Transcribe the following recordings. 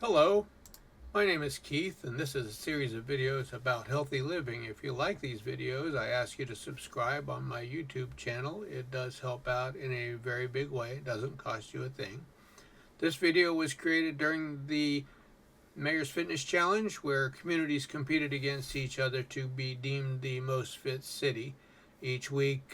Hello, my name is Keith, and this is a series of videos about healthy living. If you like these videos, I ask you to subscribe on my YouTube channel. It does help out in a very big way. It doesn't cost you a thing. This video was created during the Mayor's Fitness Challenge, where communities competed against each other to be deemed the most fit city. Each week,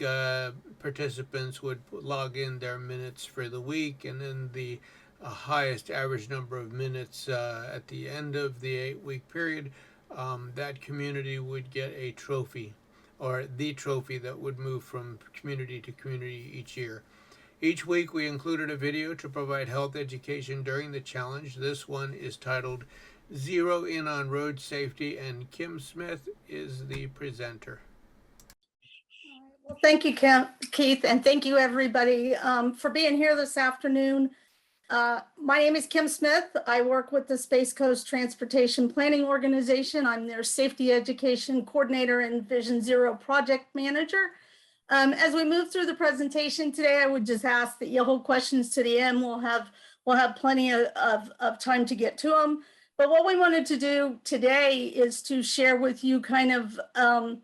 participants would log in their minutes for the week, and then the highest average number of minutes at the end of the 8 week period, that community would get a trophy, or the trophy that would move from community to community each year. Each week, we included a video to provide health education during the challenge. This one is titled Zero In on Road Safety, and Kim Smith is the presenter. Well, thank you, Keith, and thank you, everybody, for being here this afternoon. My name is Kim Smith. I work with the Space Coast Transportation Planning Organization. I'm their Safety Education Coordinator and Vision Zero Project Manager. As we move through the presentation today, I would just ask that you hold questions to the end. We'll have plenty of time to get to them. But what we wanted to do today is to share with you kind of an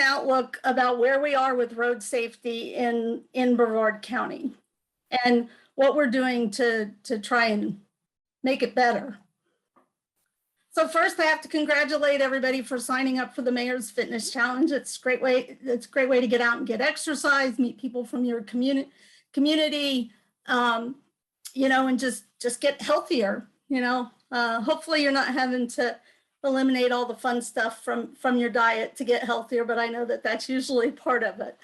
outlook about where we are with road safety in Brevard County and what we're doing to try and make it better. So first, I have to congratulate everybody for signing up for the Mayor's Fitness Challenge. It's a great way to get out and get exercise, meet people from your community, and just get healthier. Hopefully you're not having to eliminate all the fun stuff from your diet to get healthier, but I know that that's usually part of it.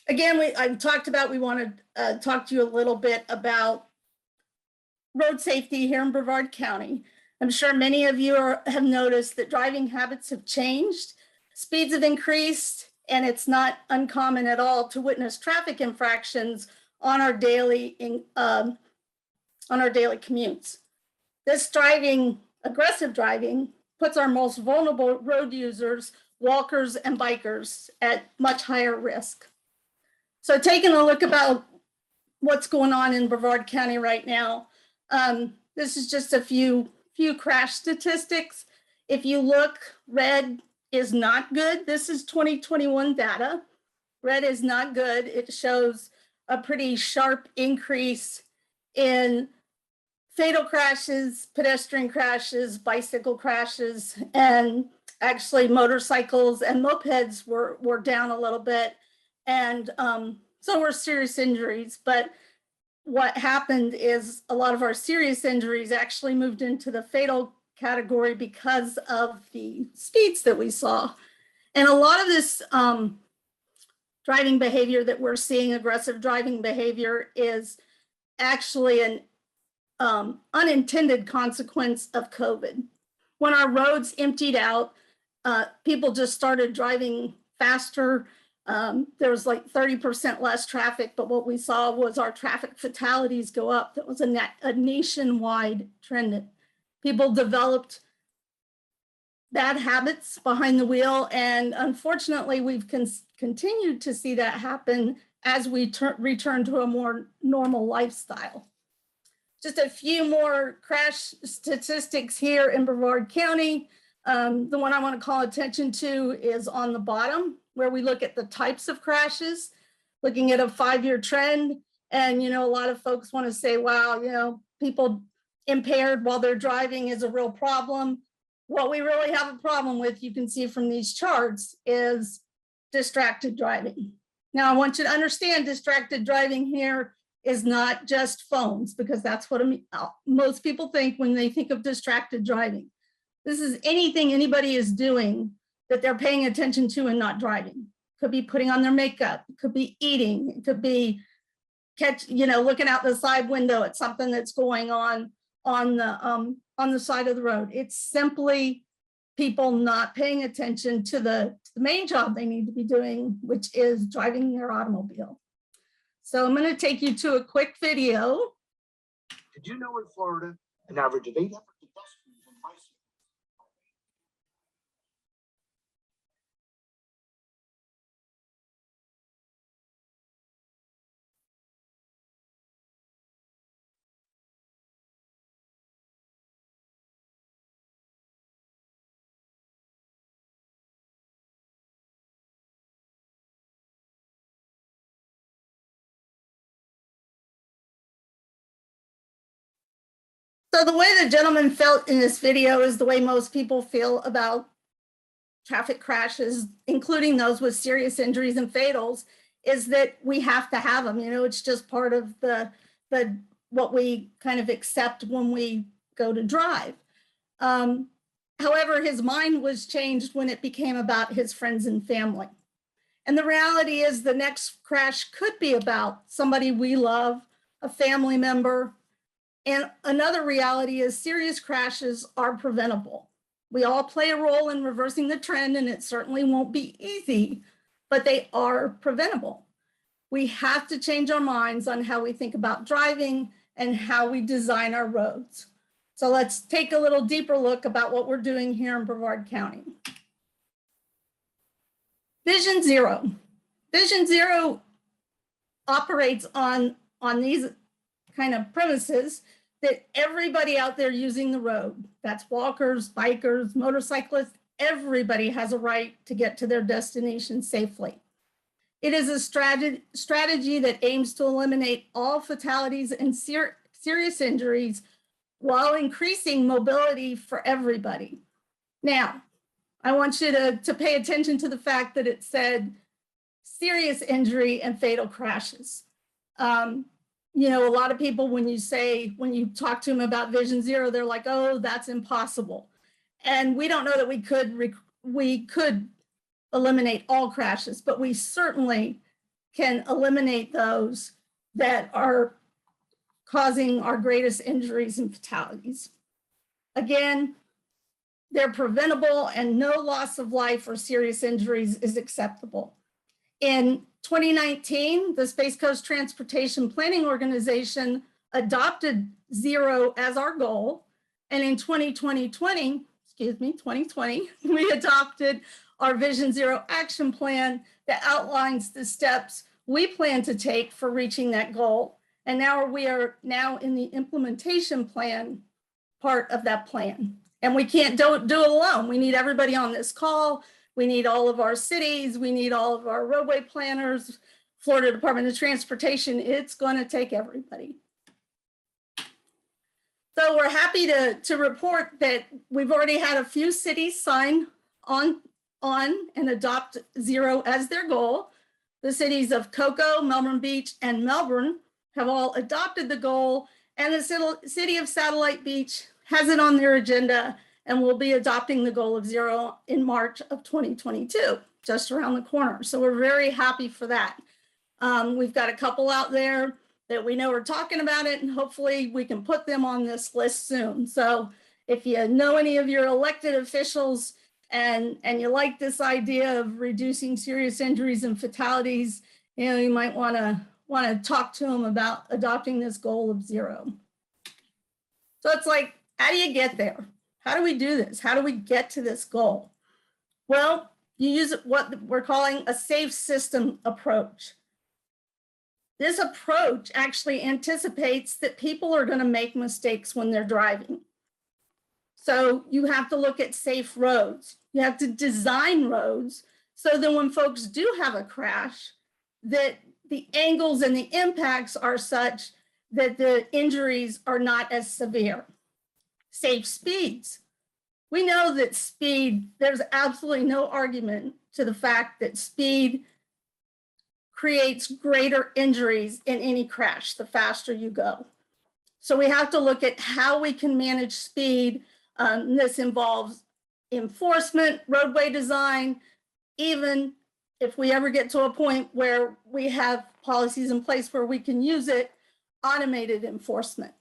Again, I've talked about, we want to talk to you a little bit about road safety here in Brevard County. I'm sure many of you have noticed that driving habits have changed, speeds have increased, and it's not uncommon at all to witness traffic infractions on our daily commutes. This aggressive driving, puts our most vulnerable road users, walkers and bikers, at much higher risk. So taking a look about what's going on in Brevard County right now, this is just a few crash statistics. If you look, red is not good. This is 2021 data. Red is not good. It shows a pretty sharp increase in fatal crashes, pedestrian crashes, bicycle crashes, and actually motorcycles and mopeds were down a little bit. And so were serious injuries. But what happened is a lot of our serious injuries actually moved into the fatal category because of the speeds that we saw. And a lot of this driving behavior that we're seeing, aggressive driving behavior, is actually an unintended consequence of COVID. When our roads emptied out, people just started driving faster. There was like 30% less traffic, but what we saw was our traffic fatalities go up. That was a nationwide trend. People developed bad habits behind the wheel, and unfortunately, we've continued to see that happen as we return to a more normal lifestyle. Just a few more crash statistics here in Brevard County. The one I want to call attention to is on the bottom, where we look at the types of crashes, looking at a 5-year trend. And, a lot of folks want to say, wow, people impaired while they're driving is a real problem. What we really have a problem with, you can see from these charts, is distracted driving. Now, I want you to understand distracted driving here is not just phones, because that's what most people think when they think of distracted driving. This is anything anybody is doing that they're paying attention to and not driving. Could be putting on their makeup, could be eating, it could be looking out the side window at something that's going on the side of the road. It's simply people not paying attention to the main job they need to be doing, which is driving their automobile. So I'm going to take you to a quick video. Did you know in Florida, an average of 800 So the way the gentleman felt in this video is the way most people feel about traffic crashes, including those with serious injuries and fatals, is that we have to have them. You know, it's just part of the what we kind of accept when we go to drive. However, his mind was changed when it became about his friends and family. And the reality is the next crash could be about somebody we love, a family member. And another reality is serious crashes are preventable. We all play a role in reversing the trend, and it certainly won't be easy, but they are preventable. We have to change our minds on how we think about driving and how we design our roads. So let's take a little deeper look about what we're doing here in Brevard County. Vision Zero. Vision Zero operates on these kind of premises that everybody out there using the road, that's walkers, bikers, motorcyclists, everybody has a right to get to their destination safely. It is a strategy that aims to eliminate all fatalities and serious injuries while increasing mobility for everybody. Now, I want you to pay attention to the fact that it said serious injury and fatal crashes. You know, a lot of people, when you talk to them about Vision Zero, they're like, oh, that's impossible. And we don't know that we could eliminate all crashes, but we certainly can eliminate those that are causing our greatest injuries and fatalities. Again, they're preventable and no loss of life or serious injuries is acceptable. In 2019, the Space Coast Transportation Planning Organization adopted zero as our goal. And in 2020, we adopted our Vision Zero action plan that outlines the steps we plan to take for reaching that goal. And now we are in the implementation plan part of that plan. And we can't do it alone. We need everybody on this call. We need all of our cities. We need all of our roadway planners, Florida Department of Transportation. It's going to take everybody. So we're happy to report that we've already had a few cities sign on and adopt zero as their goal. The cities of Cocoa, Melbourne Beach, and Melbourne have all adopted the goal, and the city of Satellite Beach has it on their agenda and will be adopting the goal of zero in March of 2022, just around the corner. So we're very happy for that. We've got a couple out there that we know are talking about it, and hopefully we can put them on this list soon. So if you know any of your elected officials and you like this idea of reducing serious injuries and fatalities, you know, you might want to talk to them about adopting this goal of zero. So it's like, how do you get there? How do we do this? How do we get to this goal? Well, you use what we're calling a safe system approach. This approach actually anticipates that people are going to make mistakes when they're driving. So you have to look at safe roads. You have to design roads so that when folks do have a crash, that the angles and the impacts are such that the injuries are not as severe. Safe speeds. We know that speed, there's absolutely no argument to the fact that speed creates greater injuries in any crash the faster you go. So we have to look at how we can manage speed. This involves enforcement, roadway design, even if we ever get to a point where we have policies in place where we can use it, automated enforcement.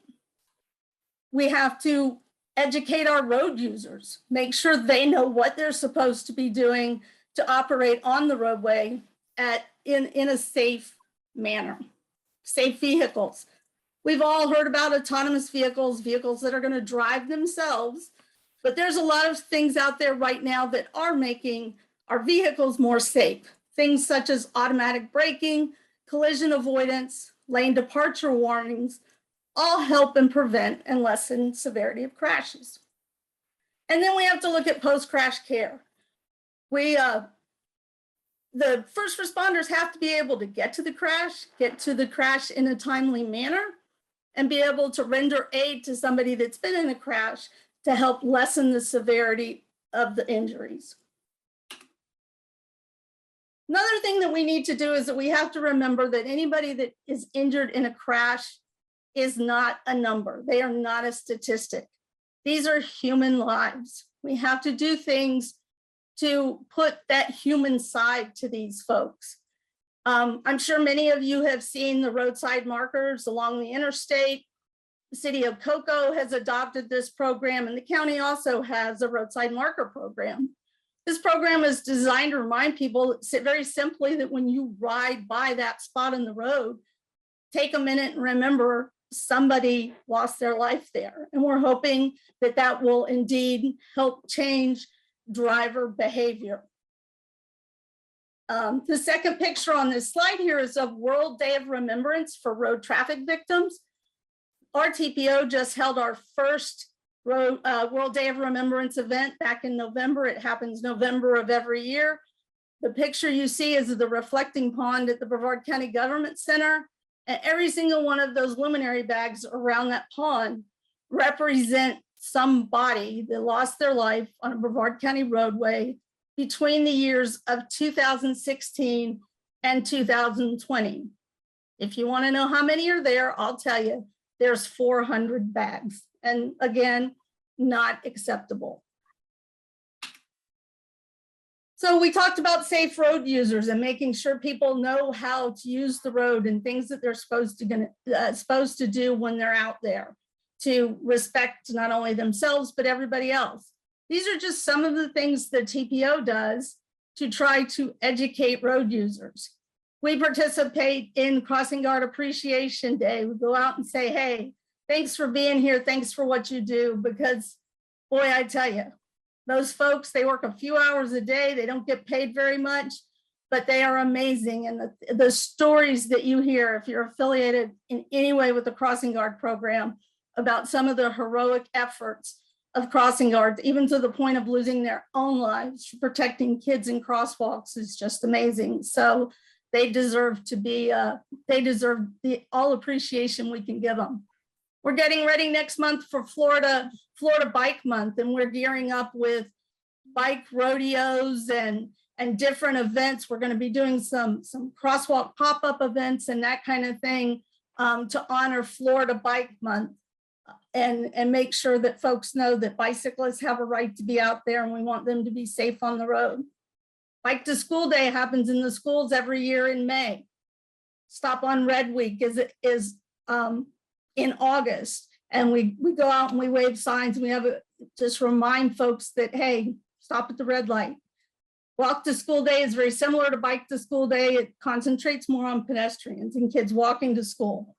We have to educate our road users, make sure they know what they're supposed to be doing to operate on the roadway in a safe manner. Safe vehicles. We've all heard about autonomous vehicles that are going to drive themselves, but there's a lot of things out there right now that are making our vehicles more safe. Things such as automatic braking, collision avoidance, lane departure warnings, all help and prevent and lessen severity of crashes. And then we have to look at post-crash care. The first responders have to be able to get to the crash in a timely manner. and be able to render aid to somebody that's been in a crash to help lessen the severity of the injuries. Another thing that we need to do is that we have to remember that anybody that is injured in a crash is not a number. They are not a statistic. These are human lives. We have to do things to put that human side to these folks. I'm sure many of you have seen the roadside markers along the interstate. The city of Cocoa has adopted this program, and the county also has a roadside marker program. This program is designed to remind people very simply that when you ride by that spot in the road, take a minute and remember somebody lost their life there. And we're hoping that that will indeed help change driver behavior. The second picture on this slide here is of World Day of Remembrance for road traffic victims. Our TPO just held our first World Day of Remembrance event back in November. It happens November of every year. The picture you see is of the reflecting pond at the Brevard County Government Center. And every single one of those luminary bags around that pond represent somebody that lost their life on a Brevard County roadway between the years of 2016 and 2020. If you want to know how many are there, I'll tell you, there's 400 bags. And again, not acceptable. So we talked about safe road users and making sure people know how to use the road and things that they're supposed to do when they're out there to respect not only themselves, but everybody else. These are just some of the things that TPO does to try to educate road users. We participate in Crossing Guard Appreciation Day. We go out and say, hey, thanks for being here. Thanks for what you do. Because boy, I tell you, those folks, they work a few hours a day. They don't get paid very much, but they are amazing. And the stories that you hear, if you're affiliated in any way with the Crossing Guard program, about some of the heroic efforts of Crossing Guards, even to the point of losing their own lives, protecting kids in crosswalks, is just amazing. So they deserve to be, they deserve all appreciation we can give them. We're getting ready next month for Florida Bike Month, and we're gearing up with bike rodeos and different events. We're going to be doing some crosswalk pop-up events and that kind of thing to honor Florida Bike Month and make sure that folks know that bicyclists have a right to be out there and we want them to be safe on the road. Bike to School Day happens in the schools every year in May. Stop on Red Week is in August, and we go out and we wave signs. And we have just remind folks that, hey, stop at the red light. Walk to School Day is very similar to Bike to School Day. It concentrates more on pedestrians and kids walking to school.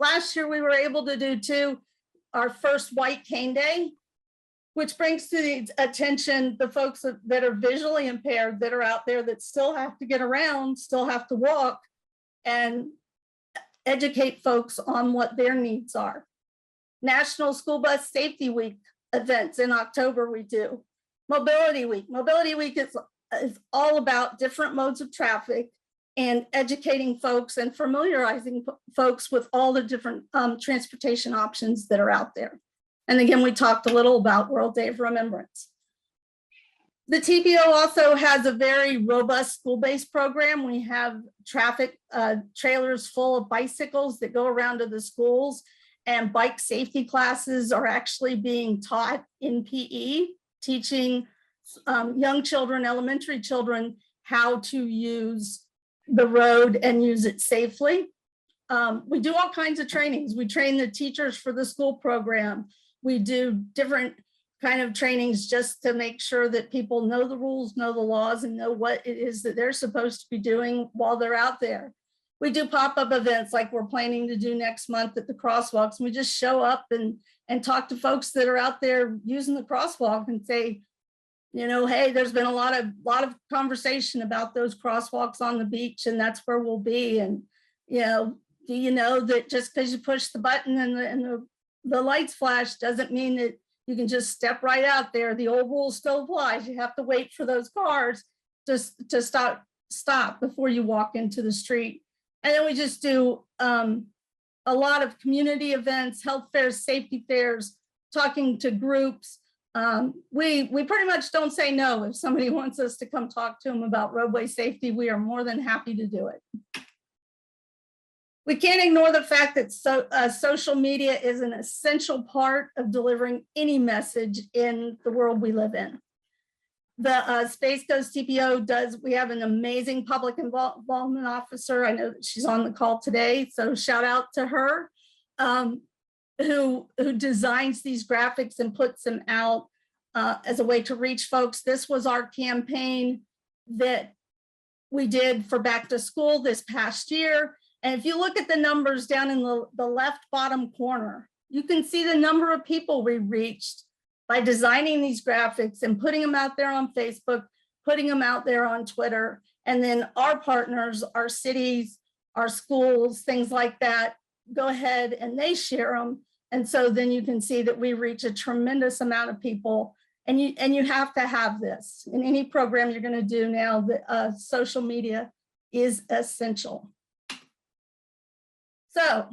Last year, we were able to do our first White Cane Day, which brings to the attention the folks that are visually impaired that are out there that still have to get around, still have to walk, and educate folks on what their needs are. National School Bus Safety Week events in October we do. Mobility Week. Mobility Week is all about different modes of traffic and educating folks and familiarizing folks with all the different transportation options that are out there. And again, we talked a little about World Day of Remembrance. The TPO also has a very robust school-based program. We have traffic trailers full of bicycles that go around to the schools, and bike safety classes are actually being taught in PE, teaching young children, elementary children, how to use the road and use it safely. We do all kinds of trainings. We train the teachers for the school program. We do different kind of trainings just to make sure that people know the rules, know the laws, and know what it is that they're supposed to be doing while they're out there. We do pop-up events like we're planning to do next month at the crosswalks. And we just show up and talk to folks that are out there using the crosswalk and say, you know, hey, there's been a lot of conversation about those crosswalks on the beach, and that's where we'll be. And, you know, do you know that just because you push the button and the lights flash doesn't mean that you can just step right out there. The old rule still applies. You have to wait for those cars to stop before you walk into the street. And then we just do a lot of community events, health fairs, safety fairs, talking to groups. We pretty much don't say no. If somebody wants us to come talk to them about roadway safety, we are more than happy to do it. We can't ignore the fact that social media is an essential part of delivering any message in the world we live in. The Space Coast TPO we have an amazing public involvement officer. I know that she's on the call today, so shout out to her, who designs these graphics and puts them out as a way to reach folks. This was our campaign that we did for back to school this past year. And if you look at the numbers down in the left bottom corner, you can see the number of people we reached by designing these graphics and putting them out there on Facebook, putting them out there on Twitter. And then our partners, our cities, our schools, things like that, go ahead and they share them. And so then you can see that we reach a tremendous amount of people. And you have to have this in any program you're going to do now. That social media is essential. So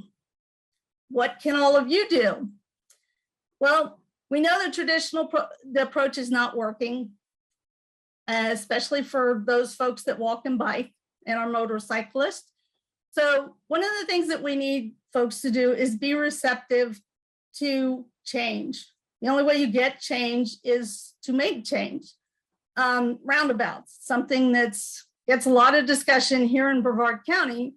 what can all of you do? Well, we know the traditional approach is not working, especially for those folks that walk and bike and are motorcyclists. So one of the things that we need folks to do is be receptive to change. The only way you get change is to make change. Roundabouts, something that's gets a lot of discussion here in Brevard County.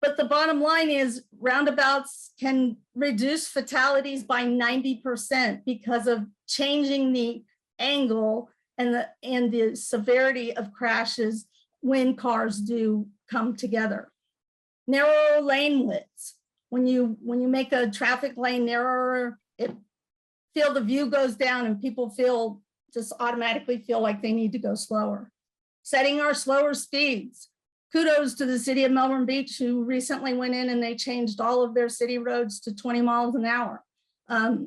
But the bottom line is roundabouts can reduce fatalities by 90% because of changing the angle and the severity of crashes when cars do come together. Narrow lane widths. When you make a traffic lane narrower, the view goes down and people just automatically feel like they need to go slower. Setting our slower speeds. Kudos to the city of Melbourne Beach, who recently went in and they changed all of their city roads to 20 miles an hour.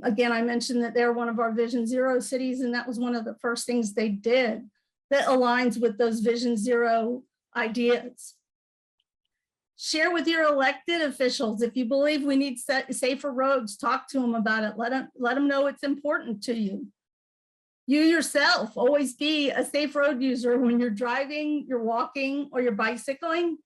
Again, I mentioned that they're one of our Vision Zero cities, and that was one of the first things they did that aligns with those Vision Zero ideas. Share with your elected officials. If you believe we need safer roads, talk to them about it. Let them know it's important to you. You yourself always be a safe road user when you're driving, you're walking, or you're bicycling,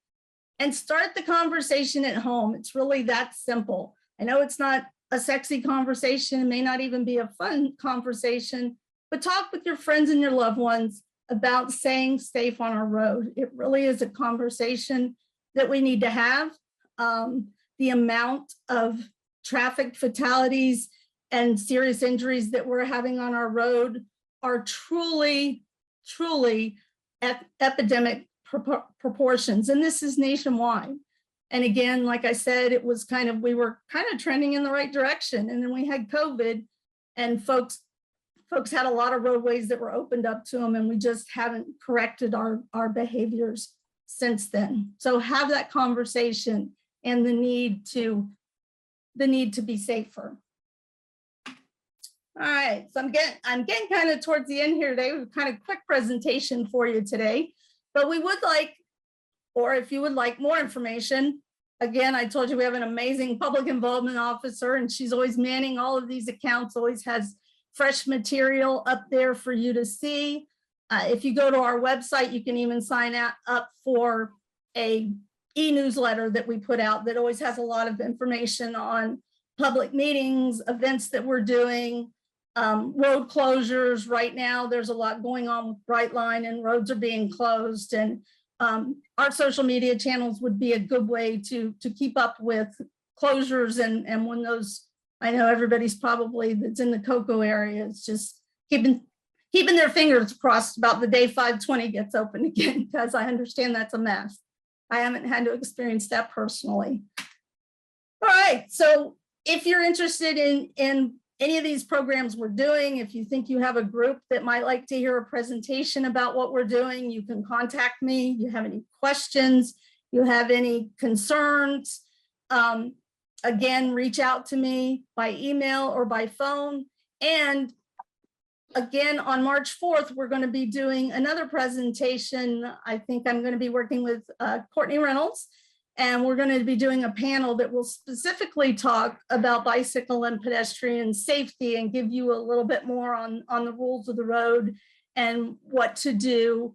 and start the conversation at home. It's really that simple. I know it's not a sexy conversation, it may not even be a fun conversation, but talk with your friends and your loved ones about staying safe on our road. It really is a conversation that we need to have. The amount of traffic fatalities and serious injuries that we're having on our road are truly epidemic proportions. And this is nationwide. And again, like I said, we were kind of trending in the right direction. And then we had COVID, and folks had a lot of roadways that were opened up to them, and we just haven't corrected our behaviors since then. So have that conversation and the need to be safer. All right, so I'm getting kind of towards the end here today. We've kind of quick presentation for you today, but we would like, or if you would like more information, again, I told you we have an amazing public involvement officer, and she's always manning all of these accounts, always has fresh material up there for you to see. If you go to our website, you can even sign up for a e-newsletter that we put out that always has a lot of information on public meetings, events that we're doing, road closures. Right now, there's a lot going on with Brightline, and roads are being closed. And our social media channels would be a good way to keep up with closures and when those, I know everybody's probably that's in the Cocoa area, it's just keeping their fingers crossed about the day 520 gets open again, because I understand that's a mess. I haven't had to experience that personally. All right, so if you're interested in any of these programs we're doing, if you think you have a group that might like to hear a presentation about what we're doing, you can contact me. You have any questions, you have any concerns, again, reach out to me by email or by phone. And again, on March 4th, we're going to be doing another presentation. I think I'm going to be working with Courtney Reynolds, And we're going to be doing a panel that will specifically talk about bicycle and pedestrian safety and give you a little bit more on the rules of the road and what to do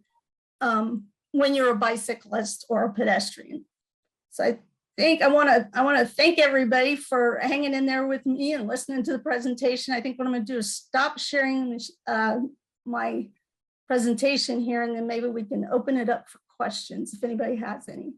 when you're a bicyclist or a pedestrian. So I think I want to thank everybody for hanging in there with me and listening to the presentation. I think what I'm going to do is stop sharing my presentation here, and then maybe we can open it up for questions if anybody has any.